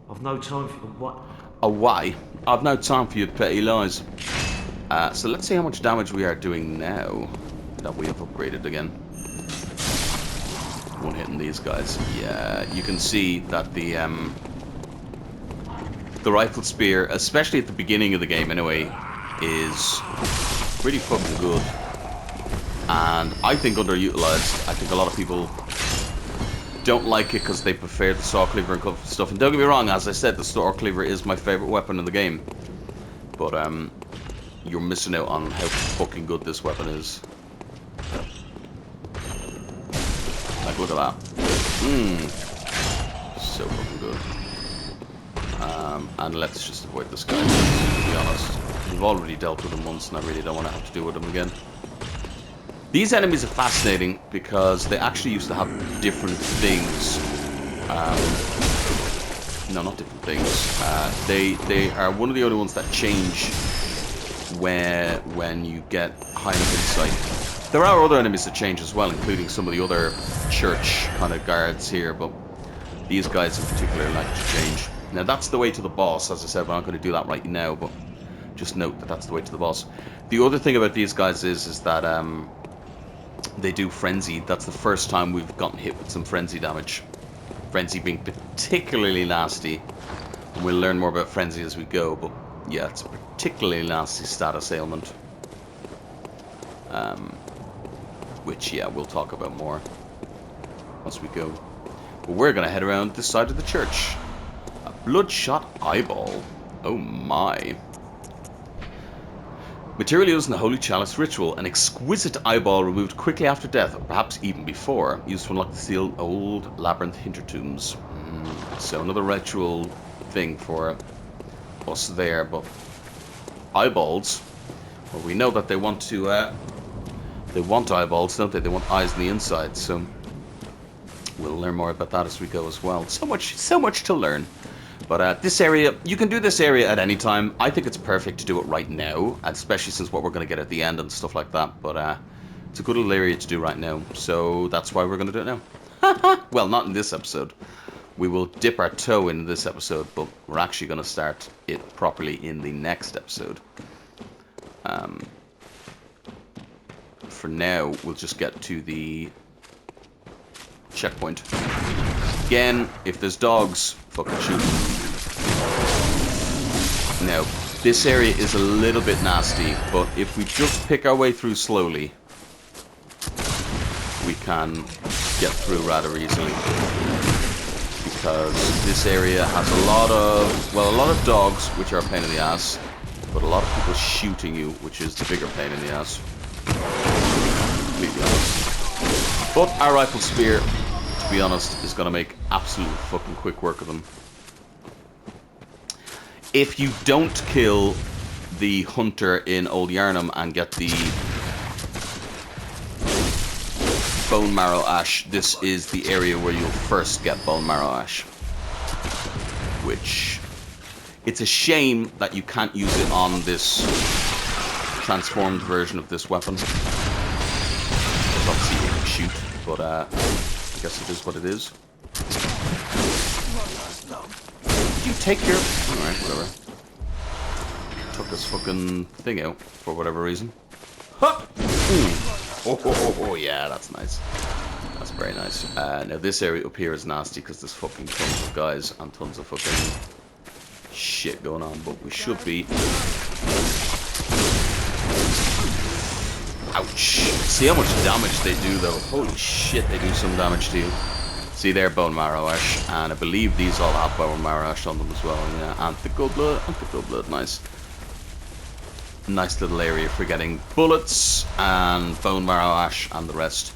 I've no time for what? Oh, why? I've no time for your petty lies. So let's see how much damage we are doing now that we have upgraded again. One hitting these guys. Yeah, you can see that the rifle spear, especially at the beginning of the game anyway, is pretty fucking good. And I think underutilized. I think a lot of people don't like it because they prefer the saw cleaver and stuff. And don't get me wrong, as I said, the saw cleaver is my favorite weapon in the game. But you're missing out on how fucking good this weapon is. Like, look at that. So fucking good. And let's just avoid this guy, to be honest. We've already dealt with him once, and I really don't want to have to deal with him again. These enemies are fascinating because they actually used to have different things. No, not different things. They are one of the only ones that change when you get high enough insight. There are other enemies that change as well, including some of the other church kind of guards here, but these guys in particular like to change. Now that's the way to the boss. As I said, we're not going to do that right now, but just note that that's the way to the boss. The other thing about these guys is that they do frenzy. That's the first time we've gotten hit with some frenzy damage. Frenzy being particularly nasty. And we'll learn more about frenzy as we go, but yeah, it's a particularly nasty status ailment. Which, yeah, we'll talk about more as we go. But we're going to head around this side of the church. A bloodshot eyeball. Oh my. Material used in the Holy Chalice ritual. An exquisite eyeball removed quickly after death, or perhaps even before, used to unlock the sealed old labyrinth hintertombs. So another ritual thing for us there, but eyeballs. Well, we know that they want to. They want eyeballs, don't they? They want eyes on the inside. So we'll learn more about that as we go as well. So much to learn. But this area, you can do this area at any time. I think it's perfect to do it right now, especially since what we're going to get at the end and stuff like that. But it's a good little area to do right now, so that's why we're going to do it now. Well, not in this episode. We will dip our toe in this episode, but we're actually going to start it properly in the next episode. For now, we'll just get to the checkpoint. Again, if there's dogs, fucking shoot them. Now, this area is a little bit nasty, but if we just pick our way through slowly, we can get through rather easily. Because this area has a lot of dogs, which are a pain in the ass, but a lot of people shooting you, which is the bigger pain in the ass. To be completely honest. But our rifle spear to be honest, is going to make absolute fucking quick work of them. If you don't kill the hunter in Old Yharnam and get the bone marrow ash, this is the area where you'll first get bone marrow ash. Which, it's a shame that you can't use it on this transformed version of this weapon. Because obviously you can shoot, but I guess it is what it is. Did you take your... Alright, whatever. Took this fucking thing out for whatever reason. Huh! Oh, yeah, that's nice. That's very nice. Now this area up here is nasty because there's fucking tons of guys and tons of fucking shit going on, but we should be... Ouch. See how much damage they do though. Holy shit, they do some damage to you. See there, bone marrow ash, and I believe these all have bone marrow ash on them as well. Yeah, analytical blood, nice. Nice little area for getting bullets and bone marrow ash and the rest.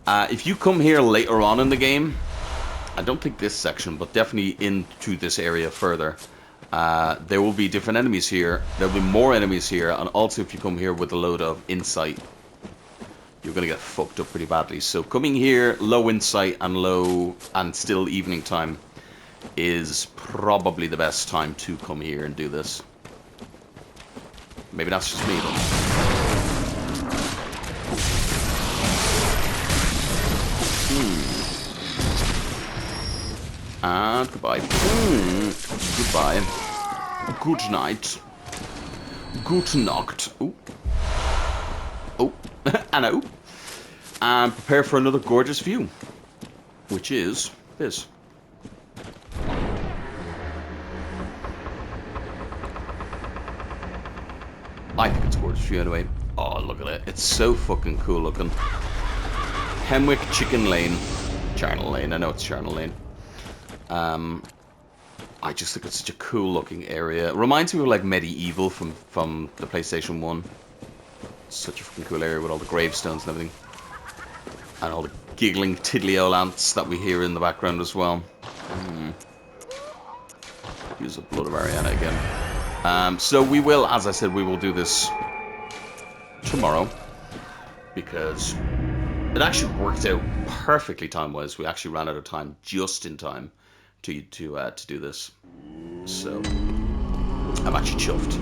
If you come here later on in the game, I don't think this section, but definitely into this area further, there will be different enemies here. There will be more enemies here, and also if you come here with a load of insight, you're going to get fucked up pretty badly. So coming here, low insight and still evening time is probably the best time to come here and do this. Maybe that's just me, though. And goodbye. Goodbye. Good night. Good Nacht. Ooh. Oh. And oh. And prepare for another gorgeous view. Which is this. I think it's gorgeous view anyway. Oh, look at it. It's so fucking cool looking. Hemwick Chicken Lane. Charnel Lane. I know it's Charnel Lane. I just think it's such a cool looking area. It reminds me of like Medieval from the PlayStation 1. It's such a fucking cool area with all the gravestones and everything. And all the giggling tiddly old ants that we hear in the background as well. Use the blood of Ariana again. So we will, as I said, we will do this tomorrow. Because it actually worked out perfectly time-wise. We actually ran out of time just in time to do this. So I'm actually chuffed.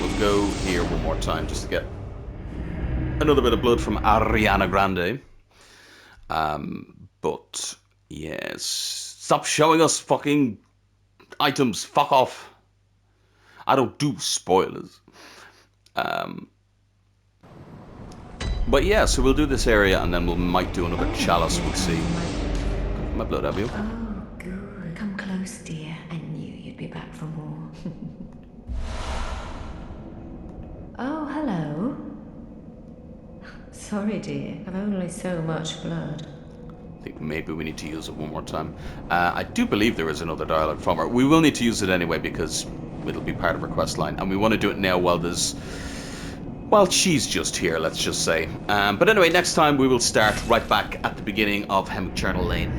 We'll go here one more time just to get another bit of blood from Ariana Grande. But yes, stop showing us fucking items. Fuck off. I don't do spoilers. But yeah, so we'll do this area and then we might do another chalice. We'll see. My blood, have you? Oh, good. Come close, dear. I knew you'd be back for more. Oh, hello. Sorry, dear. I've only so much blood. I think maybe we need to use it one more time. I do believe there is another dialogue from her. We will need to use it anyway because it'll be part of her quest line. And we want to do it now while there's... Well, she's just here, let's just say. But anyway, next time we will start right back at the beginning of Hemchernal Lane.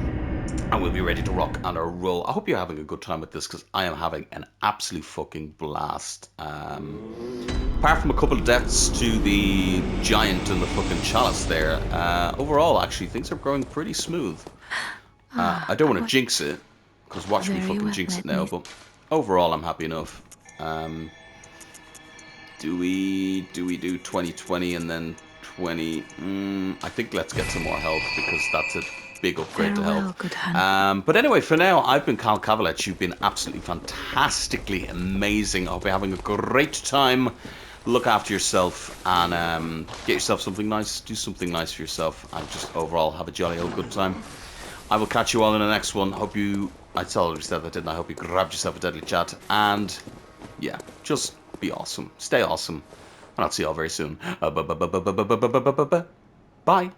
And we'll be ready to rock and roll. I hope you're having a good time with this because I am having an absolute fucking blast. Apart from a couple of deaths to the giant and the fucking chalice there, overall, actually, things are going pretty smooth. I don't want to jinx it, because watch me fucking jinx it now, but overall, I'm happy enough. Do we do 20 and then 20? I think let's get some more health, because that's a big upgrade to health. But anyway, for now, I've been Kavalech. You've been absolutely fantastically amazing. I hope you're having a great time. Look after yourself and get yourself something nice. Do something nice for yourself and just overall have a jolly old good time. I will catch you all in the next one. Hope you... I already said that, didn't I? Hope you grabbed yourself a deadly chat. And yeah, just be awesome. Stay awesome. And I'll see you all very soon. Bye.